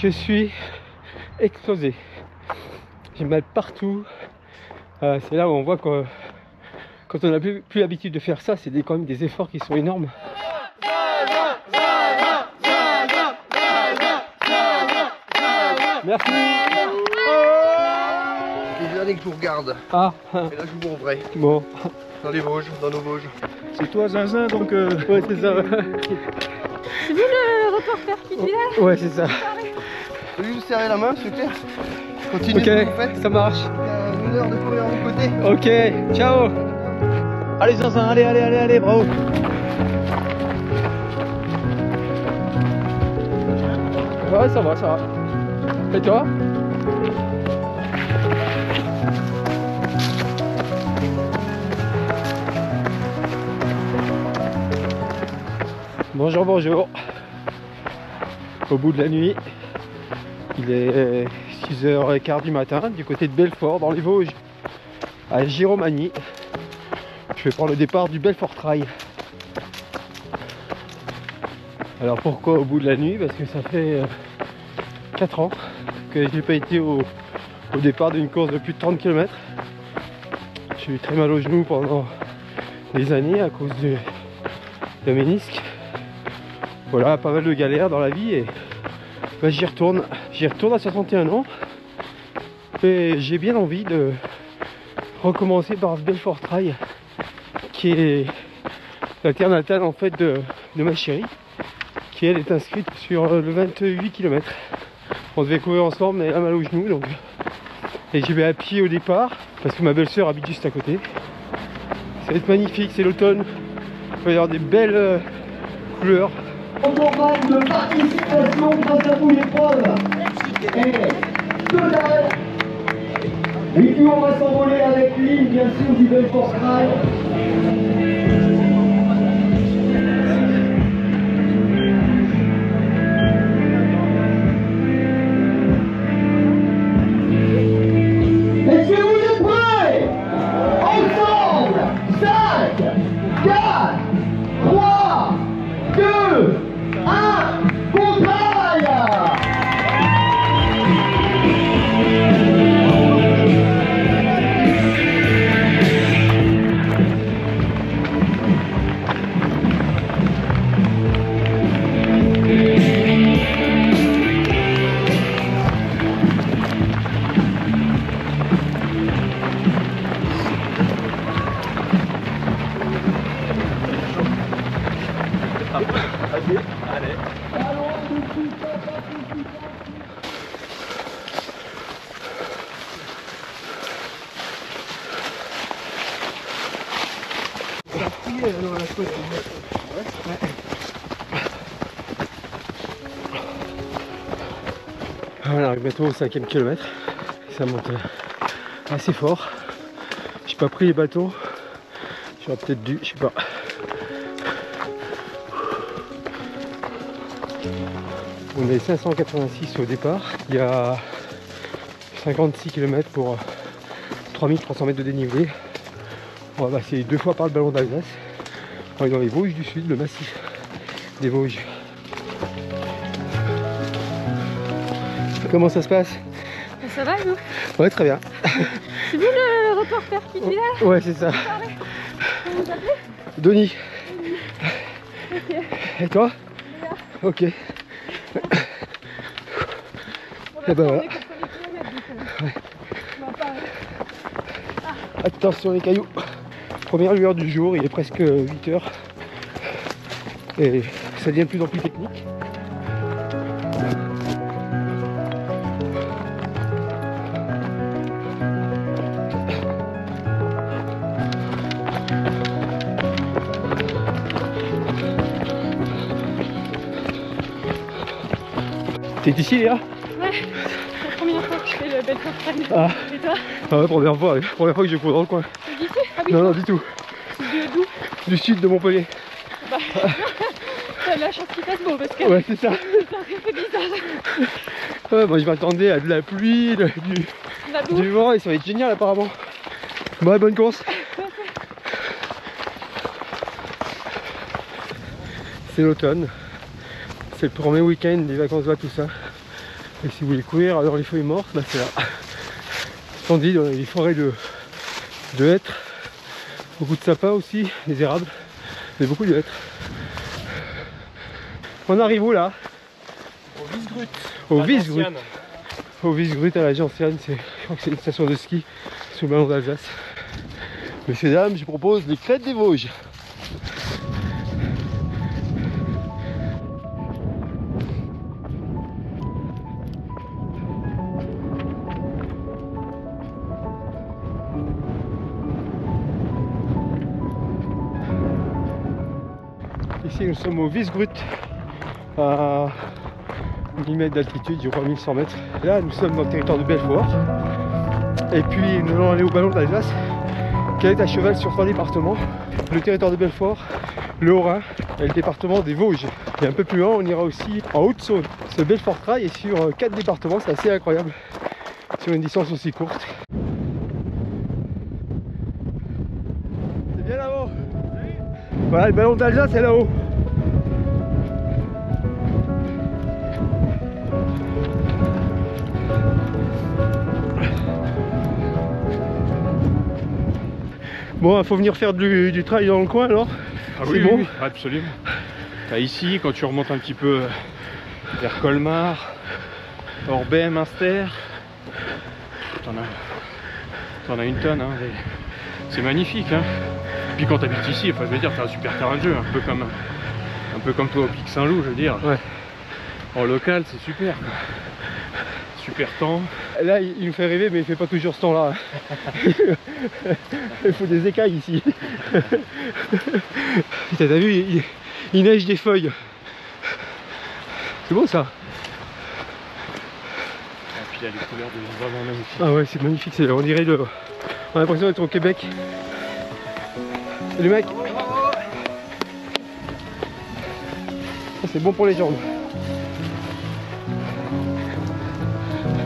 Je suis explosé. J'ai mal partout. C'est là où on voit que quand on n'a plus l'habitude de faire ça, c'est quand même des efforts qui sont énormes. Merci. Les années que je vous regarde. Ah. Et là je vous vois en vrai. Bon. Dans les Vosges, dans nos Vosges. C'est toi Zinzin donc Ouais c'est ça. C'est vous le reporter qui dit là? Ouais c'est ça. Je vais vous serrer la main, c'est clair. Continuez Ok, ce que vous faites. ça marche. Il y a une heure de courir à vos côtés. Ok, ciao. Allez Zinzin, allez, bravo. Ouais ça va, ça va. Et toi? Bonjour, bonjour. Au bout de la nuit, il est 6h15 du matin, du côté de Belfort, dans les Vosges, à Giromagny. Je vais prendre le départ du Belfort Trail. Alors pourquoi au bout de la nuit? Parce que ça fait 4 ans que je n'ai pas été au départ d'une course de plus de 30 km. J'ai eu très mal au genou pendant des années à cause de ménisque. Voilà, pas mal de galères dans la vie et bah, j'y retourne à 61 ans et j'ai bien envie de recommencer par ce Belfort Trail qui est la terre natale en fait de ma chérie, qui elle est inscrite sur le 28 km. On devait courir ensemble mais elle a mal au genou donc et j'y vais à pied au départ parce que ma belle-sœur habite juste à côté. Ça va être magnifique, c'est l'automne, il va y avoir des belles couleurs. Campagne de participation grâce à vous l'épreuve est totale. Et puis on va s'envoler avec l'île bien sûr du Belfort Trail. Est-ce que vous êtes prêts? Ensemble 5, 4, 3, 2, 1, contraille! On arrive bientôt au 5e kilomètre. Ça monte assez fort. J'ai pas pris les bâtons. J'aurais peut-être dû, je sais pas. On est 586 au départ. Il y a 56 km pour 3300 mètres de dénivelé. On va passer 2 fois par le ballon d'Alsace. On est dans les Vosges du Sud, le massif des Vosges. Comment ça se passe? Ça va vous? Ouais, très bien. C'est vous le reporter qui dit là? Ouais, c'est ça. Comment vous appelez? Denis. Ok. Et toi? Ok. Et ben voilà. Attention les cailloux. Première lueur du jour, il est presque 8 h. Et ça devient de plus en plus technique. T'es d'ici Léa? Ouais, c'est la première fois que je fais le Belfort Trail. Ah. Et toi? Ah ouais, première fois que je cours dans le coin. T'es d'ici? Ah oui. Non, non, du tout. D'où? Du sud de Montpellier. Bah, t'as de la chance qu'il fasse beau parce que Ouais, c'est ça. c'est un peu bizarre. Ouais, moi je m'attendais à de la pluie, La boue. du vent et ça va être génial apparemment. Bon, bonne course. C'est l'automne. C'est le premier week-end des vacances là, tout ça. Et si vous voulez courir dans les feuilles mortes, bah c'est là. Splendide, on a des forêts de hêtres, beaucoup de sapins aussi, des érables, mais beaucoup de hêtres. On arrive où là? Au Visgrut. Au Visgrut. Au Visgrut à la Gentiane, je crois que c'est une station de ski sous le ballon d'Alsace. Messieurs, dames, je propose les crêtes des Vosges. Ici nous sommes au Visgrut à 1000 mètres d'altitude, je crois 1100 mètres. Là nous sommes dans le territoire de Belfort. Et puis nous allons aller au ballon d'Alsace qui est à cheval sur 3 départements. Le territoire de Belfort, le Haut-Rhin et le département des Vosges. Et un peu plus loin on ira aussi en Haute-Saône. Ce Belfort Trail est sur 4 départements, c'est assez incroyable sur une distance aussi courte. C'est bien là-haut. Voilà, le ballon d'Alsace est là-haut. Bon, il faut venir faire du trail dans le coin alors. Ah c'est oui, bon. oui, absolument. T'as ici, quand tu remontes un petit peu vers Colmar, Orbey, Münster, t'en as une tonne, hein. C'est magnifique, hein. Puis quand t'habites ici, enfin, je veux dire, t'as un super terrain de jeu, un peu comme toi au Pic Saint-Loup, je veux dire. Ouais. En local, c'est super, quoi. Super temps. Là, il nous fait rêver, mais il fait pas toujours ce temps-là. Il faut des écailles ici. Putain, t'as vu, il neige des feuilles. C'est beau ça. Et puis il y a les couleurs deviennent vraiment magnifiques. Ah ouais, c'est magnifique. On dirait on a l'impression d'être au Québec. Salut mec. C'est bon pour les jambes.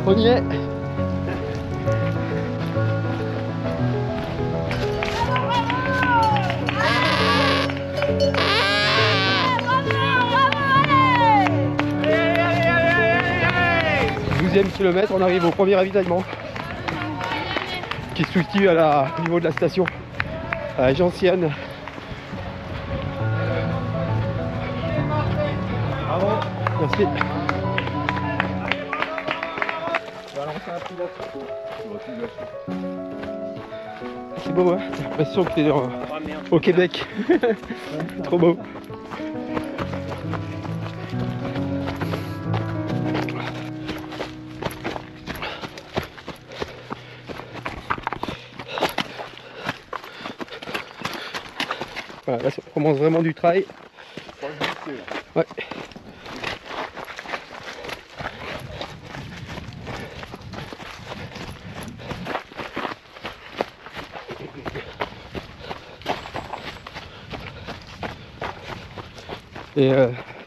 On y est. Kilomètre, on arrive au premier ravitaillement qui se situe au niveau de la station à la Gentiane. Bravo. Merci. C'est beau, hein? J'ai l'impression que t'es au Québec. Trop beau. Voilà, là ça commence vraiment du trail. Ouais. Et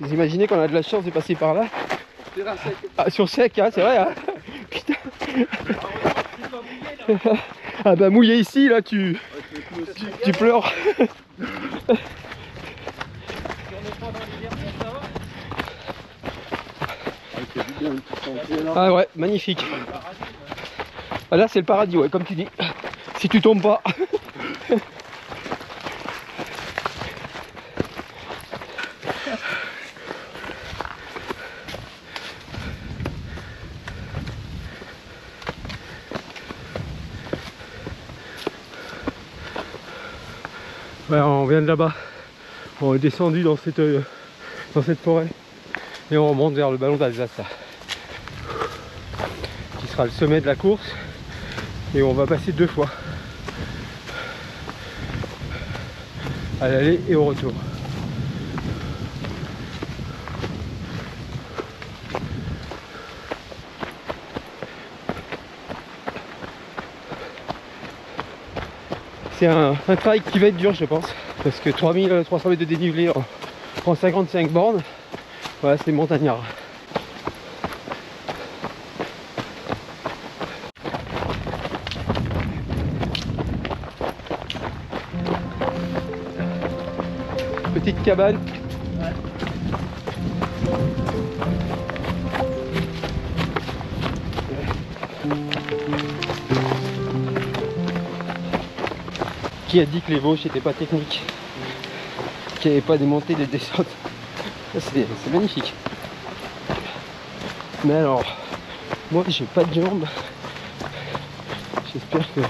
vous imaginez qu'on a de la chance de passer par là. Ah, sur sec, hein, c'est vrai, hein. Putain. Ah bah mouillé ici, là tu pleures. Ah ouais, magnifique. Ah là c'est le paradis, ouais, comme tu dis. Si tu tombes pas. Ouais, on vient de là-bas. On est descendu dans cette forêt et on remonte vers le ballon d'Alsace là, qui sera le sommet de la course, et on va passer 2 fois à l'aller et au retour. C'est un trail qui va être dur, je pense, parce que 3300 mètres de dénivelé en 55 bornes, voilà, c'est montagnard. Petite cabane. Qui a dit que les Vosges n'étaient pas techniques, qu'il n'y avait pas des montées, des descentes. C'est magnifique. Mais alors, moi j'ai pas de jambes. J'espère que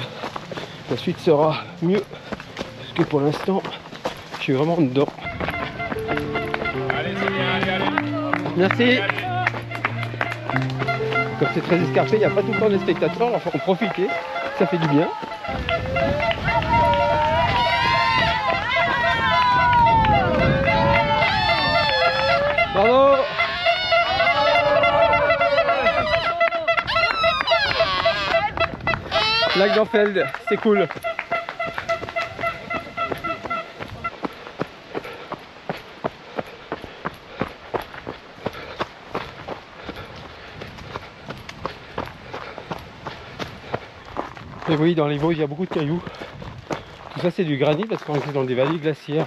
la suite sera mieux. Parce que pour l'instant, je suis vraiment dedans. Allez, c'est bien, allez. Merci. Comme c'est très escarpé, il n'y a pas tout le temps des spectateurs, alors faut en profiter, ça fait du bien. Bravo! Lac d'Enfeld, c'est cool. Et oui, dans les Vosges, il y a beaucoup de cailloux. Tout ça, c'est du granit parce qu'on est dans des vallées glaciaires.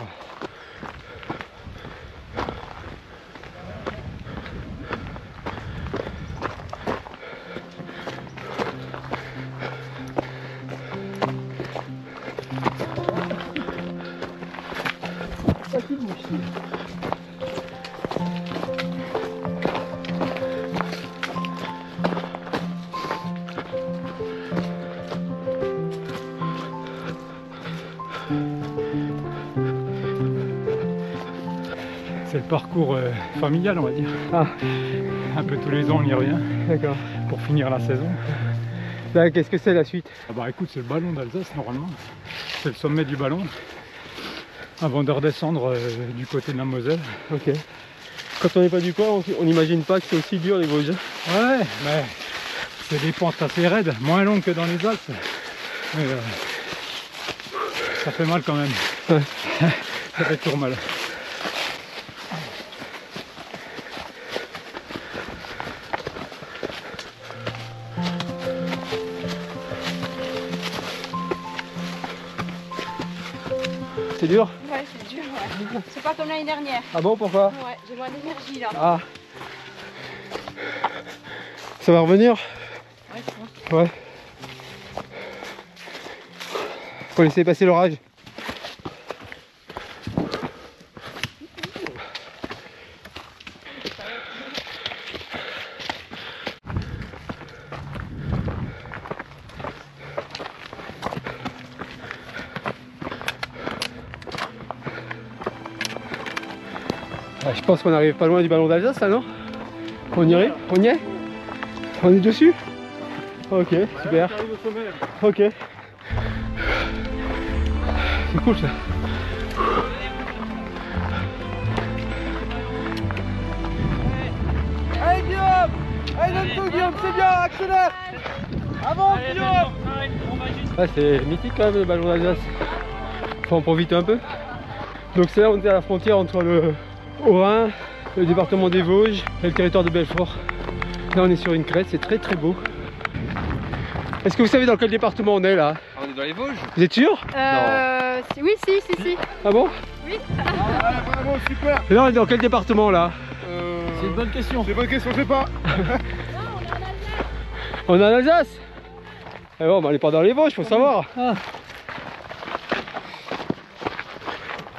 C'est le parcours familial, on va dire. Ah, Un peu tous les ans, on y revient d'accord. pour finir la saison. Là, qu'est-ce que c'est la suite? Ah bah écoute, c'est le ballon d'Alsace normalement. C'est le sommet du ballon. Avant de redescendre du côté de la Moselle. Ok. Quand on n'est pas du coin, on n'imagine pas que c'est aussi dur les Vosges. Ouais, mais c'est des pentes assez raides, moins longues que dans les Alpes. Mais ça fait mal quand même. Ouais. Ça fait toujours mal. C'est dur? Ouais, c'est dur, ouais. C'est pas comme l'année dernière. Ah bon, pourquoi? Ouais, j'ai moins d'énergie là. Ah. Ça va revenir? Ouais, je pense. Ouais. Faut laisser passer l'orage. Ah, je pense qu'on arrive pas loin du ballon d'Alsace là, non? On y est? On y est? On est dessus? Ok, super. Ok. C'est cool ça. Allez Guillaume! Allez donne tout Guillaume, c'est bien, accélère! Avance Guillaume! Ah, c'est mythique quand même le ballon d'Alsace. Faut en profiter un peu. Donc c'est là on est à la frontière entre le Haut-Rhin, le département des Vosges et le territoire de Belfort. Là on est sur une crête, c'est très très beau. Est-ce que vous savez dans quel département on est là? On est dans les Vosges? Vous êtes sûr? Oui, si. Ah bon? Oui. Ah bravo, super! Et là on est dans quel département là? C'est une bonne question. C'est une bonne question, je sais pas. On est en Alsace? Eh bon, bah, on n'est pas dans les Vosges, faut savoir.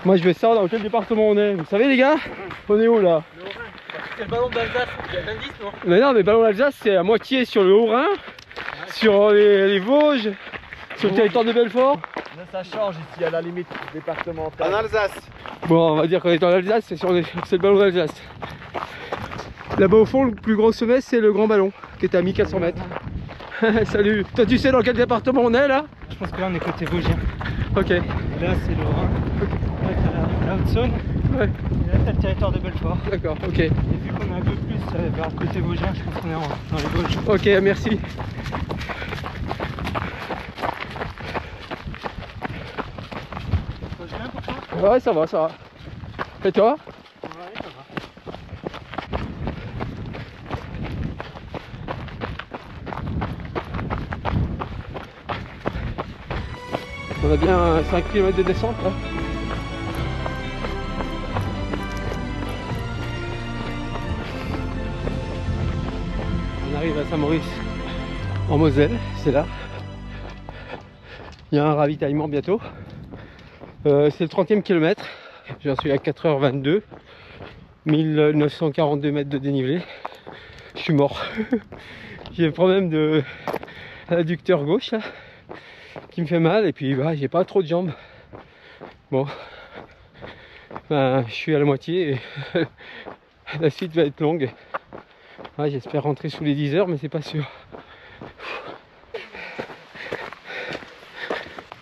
Moi je veux savoir dans quel département on est. Vous savez les gars? On est où là? C'est le ballon d'Alsace, il y a l'indice non? Mais non, mais le ballon d'Alsace c'est à moitié sur le Haut-Rhin, sur les Vosges, sur le territoire de Belfort. Là ça change ici à la limite départementale. En Alsace. Bon, on va dire qu'on est en Alsace, c'est le ballon d'Alsace. Là-bas au fond, le plus gros sommet c'est le grand ballon qui est à 1400 mètres. Salut. Toi tu sais dans quel département on est là? Je pense que là on est côté vosgien. Ok. Là c'est le Rhin. Là t'as la Haute-Saône. Ouais. Et là t'as le territoire de Belfort. D'accord, ok. Et vu qu'on est un peu plus vers le côté vosgien, je pense qu'on est dans les Vosges. Ok, merci. Vosgien pour toi? Ouais, ça va, ça va. Et toi? Ouais, ça va. On a bien 5 km de descente là. On arrive à Saint-Maurice en Moselle, c'est là. Il y a un ravitaillement bientôt. C'est le 30e kilomètre. J'en suis à 4h22. 1942 mètres de dénivelé. Je suis mort. J'ai un problème de l'adducteur gauche là, qui me fait mal. Et puis bah, j'ai pas trop de jambes. Bon. Ben, je suis à la moitié. Et la suite va être longue. Ouais, j'espère rentrer sous les 10 heures, mais c'est pas sûr.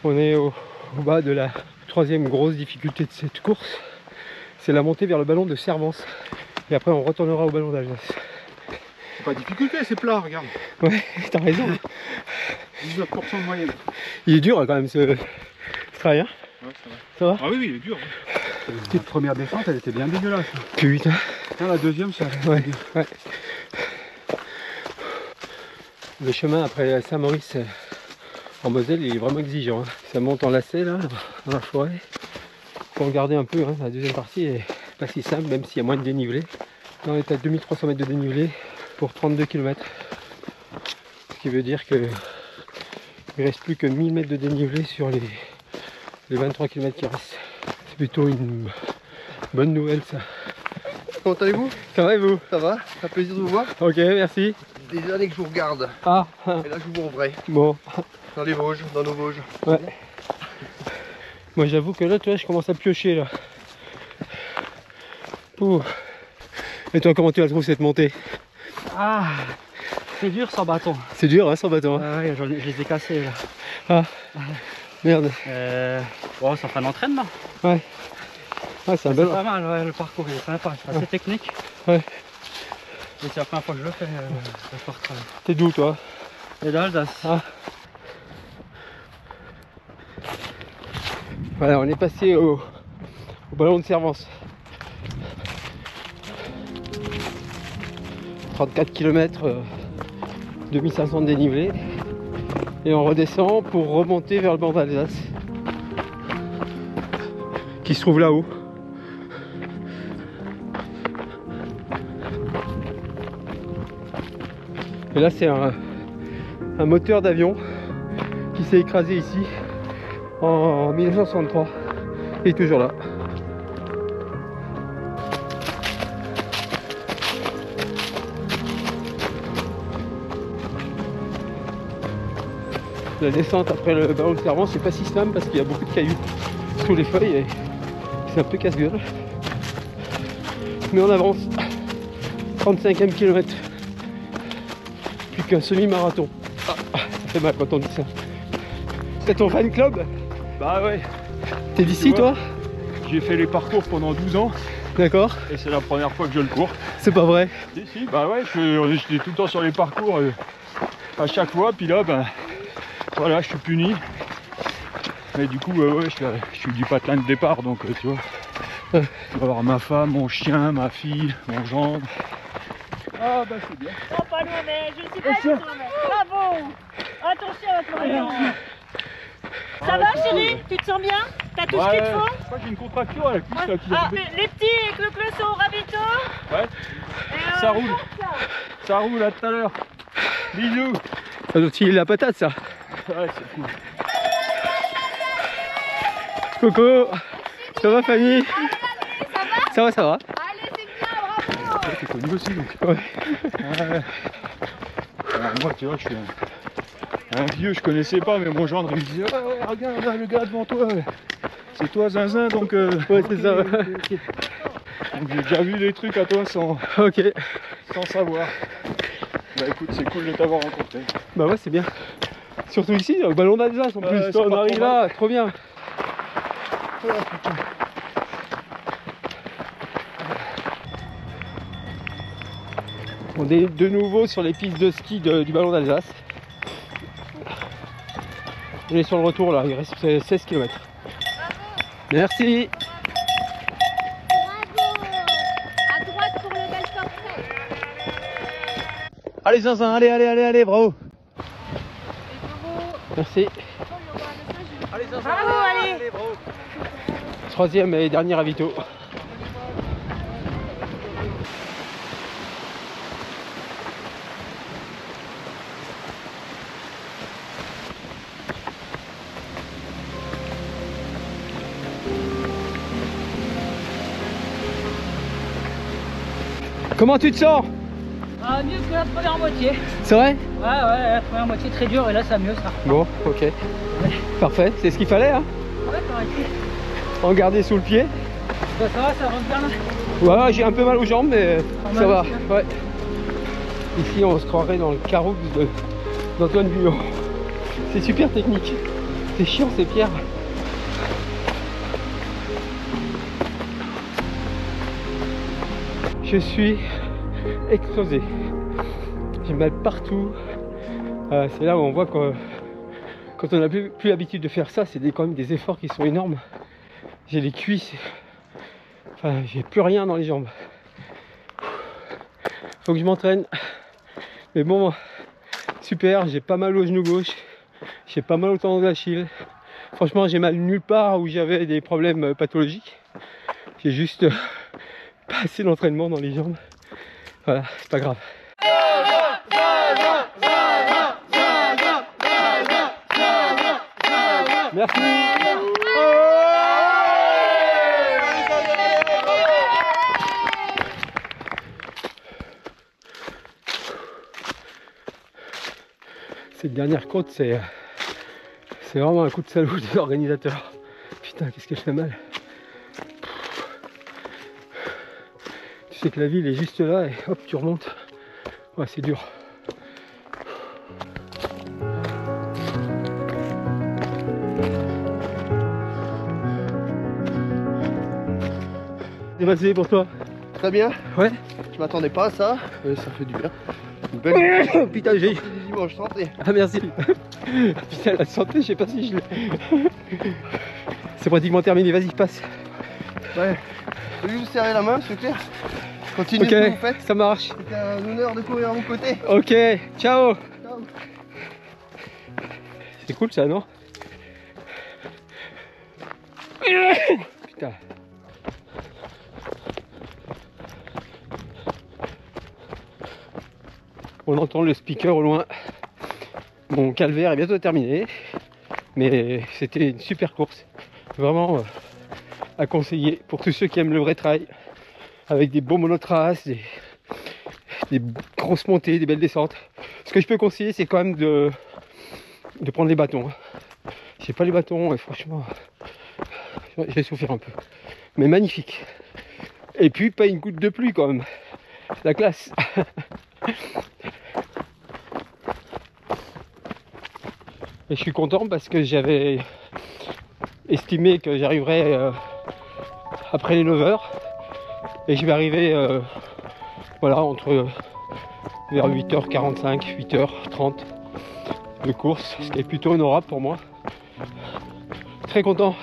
On est au bas de la troisième grosse difficulté de cette course. C'est la montée vers le ballon de Servance. Et après on retournera au ballon d'Alsace. C'est pas difficulté, c'est plat, regarde. Ouais, t'as raison. 19% de moyenne. Il est dur hein, quand même ce trail. Hein. Ouais, ça va. Ça va? Ah oui, il est dur. La petite première descente, elle était bien dégueulasse. Putain. Tiens, la deuxième, ça allait. Ouais, ouais. Le chemin après Saint-Maurice en Moselle, il est vraiment exigeant. Hein. Ça monte en lacet là, dans la forêt. Faut regarder un peu, hein. La deuxième partie est pas si simple, même s'il y a moins de dénivelé. Là on est à 2300 mètres de dénivelé pour 32 km. Ce qui veut dire que il reste plus que 1000 mètres de dénivelé sur les 23 km qui restent. C'est plutôt une bonne nouvelle ça. Comment allez-vous? Ça va et vous? Ça va? Ça fait plaisir de vous voir. Ok, merci. Des années que je vous regarde. Ah, Et là, je vous vois en vrai. bon. Dans les Vosges, dans nos Vosges. Ouais. Moi j'avoue que là, tu vois, je commence à piocher là. Ouh. Et toi, comment tu la trouves cette montée? Ah, c'est dur sans bâton. C'est dur hein, sans bâton. Hein. Ouais, je les ai cassés là. Ah, merde. Bon, ça fait un entraînement. Ouais. Ah, c'est un C'est bel. pas mal, ouais, le parcours il est sympa, c'est assez technique. Ouais. Et c'est la première fois que je le fais, le sport trail. T'es d'où toi? Et d'Alsace. Ah. Voilà, on est passé au ballon de Servance. 34 km, 2500 de dénivelé. Et on redescend pour remonter vers le bord d'Alsace. Qui se trouve là-haut. Et là c'est un moteur d'avion qui s'est écrasé ici en 1963 et est toujours là. La descente après le ballon de Servance c'est pas si simple parce qu'il y a beaucoup de cailloux sous les feuilles et c'est un peu casse-gueule. Mais on avance. 35e kilomètre. Plus qu'un semi-marathon. Ah, ça fait mal quand on dit ça. C'est ton fan club? Bah ouais, T'es d'ici toi? j'ai fait les parcours pendant 12 ans D'accord. et c'est la première fois que je le cours. C'est pas vrai. Si, bah ouais, j'étais tout le temps sur les parcours à chaque fois, puis là, bah voilà, je suis puni. Mais du coup, ouais, je suis du patelin de départ, donc tu vois. Je vais avoir ma femme, mon chien, ma fille, mon gendre. Ah bah c'est bien. Non, pas loin, mais je ne suis pas sûre. Bravo. Attention, Florian. Ça va, chérie? Tu te sens bien? T'as tout ce qu'il te faut? Je crois que j'ai une contraction à la cuisse là, qui Ah, mais les petits et Cloclo sont au ravito? Ouais, Et, ça roule. Ça roule à tout à l'heure. Bisous. Ça doit tirer la patate ça. Ouais, c'est cool. Coco. Ça va Fanny? Ça va, ça va. allez, c'est bien, bravo. Ouais, t'es connu aussi donc. Ouais. Ouais. Alors, moi, tu vois, je suis un vieux, je connaissais pas, mais mon gendre il me disait ouais, regarde là, le gars devant toi, c'est toi Zinzin, donc Ouais, c'est ça. donc j'ai déjà vu des trucs à toi sans savoir. Bah écoute, c'est cool de t'avoir rencontré. Bah ouais, c'est bien. Surtout ici, au ballon d'Alsace en Ouais, plus. c'est Toi, on pas arrive trop là, trop bien. On est de nouveau sur les pistes de ski du ballon d'Alsace. On est sur le retour là, il reste 16 km. Merci. Bravo. À droite pour le bel portrait. Allez Zinzin, allez, bravo. Merci. Bravo, allez. Troisième et dernier ravito. Comment tu te sens? Ah, mieux que la première moitié. C'est vrai? Ouais, la première moitié très dure et là ça va mieux ça. Bon, ok. Parfait, c'est ce qu'il fallait, hein? Ouais, pareil. En garder sous le pied. Bah, ça va, ça rentre bien là. Ouais, j'ai un peu mal aux jambes, mais ça va. Aussi, hein. Ouais. Ici, on se croirait dans le Caroux d'Antoine Bullon. C'est super technique. C'est chiant ces pierres. Je suis explosé. J'ai mal partout. C'est là où on voit que quand on n'a plus l'habitude de faire ça, c'est quand même des efforts qui sont énormes. J'ai les cuisses. Enfin, j'ai plus rien dans les jambes. Faut que je m'entraîne. Mais bon, super, j'ai pas mal au genou gauche. J'ai pas mal au tendon d'Achille. Franchement, j'ai mal nulle part où j'avais des problèmes pathologiques. J'ai juste pas assez d'entraînement dans les jambes. Voilà, c'est pas grave. Merci. Cette dernière côte, c'est vraiment un coup de salaud des organisateurs. Putain, qu'est-ce qu'elle fait mal. Tu sais que la ville est juste là et hop, tu remontes. Ouais, c'est dur. C'est passé pour toi? Très bien. Ouais. Je m'attendais pas à ça. Ça fait du bien. Une belle Oh, putain, j'ai... du dimanche santé. Ah merci. Putain, la santé, je sais pas si je l'ai. C'est pratiquement terminé, vas-y, passe. Ouais. Je vais vous serrer la main, c'est clair. Continuez Ok, ce que vous faites. ça marche. C'est un honneur de courir à vos côtés. Ok, ciao. Ciao. C'est cool ça, non? Putain. On entend le speaker au loin. Mon calvaire est bientôt terminé. Mais c'était une super course. Vraiment à conseiller pour tous ceux qui aiment le vrai trail. Avec des beaux monotraces, des grosses montées, des belles descentes. Ce que je peux conseiller, c'est quand même de prendre les bâtons. J'ai pas les bâtons et franchement, j'ai souffert un peu. Mais magnifique. Et puis pas une goutte de pluie quand même. C'est la classe. Et je suis content parce que j'avais estimé que j'arriverais après les 9 h. Et je vais arriver voilà, entre vers 8h45, 8h30 de course, ce qui est plutôt honorable pour moi. Très content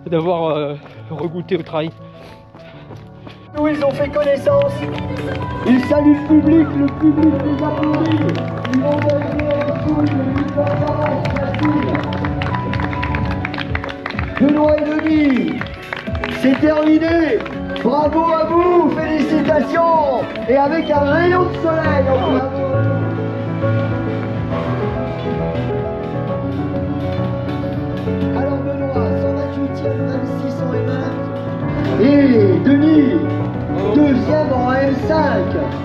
d'avoir regoûté au trail. Où ils ont fait connaissance, ils saluent le public les applaudit. Ils vont devenir un coup de 8 facile. Benoît et Denis, c'est terminé. Bravo à vous, félicitations. Et avec un rayon de soleil, bravo à vous. Alors Benoît, 128e, 2600 et 20. Et Denis, deuxième en M5.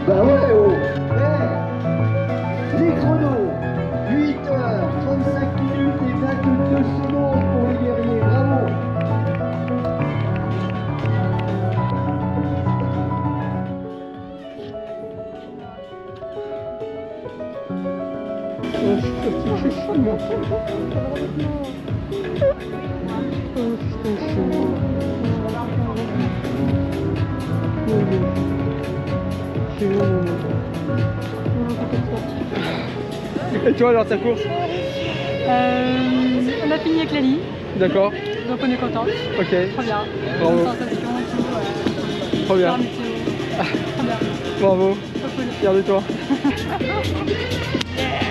Bah ouais, oh. Les chronos, 8h35 minutes et 22 secondes pour les guerriers. Bravo. Et toi alors ta course? On a fini avec la ligne, D'accord. donc on est content. Ok. Trop bien. Bravo. Bonne sensation, tout. Trop bien. Super météo. Trop bien. Bravo. Trop cool. Fier de toi. Yeah.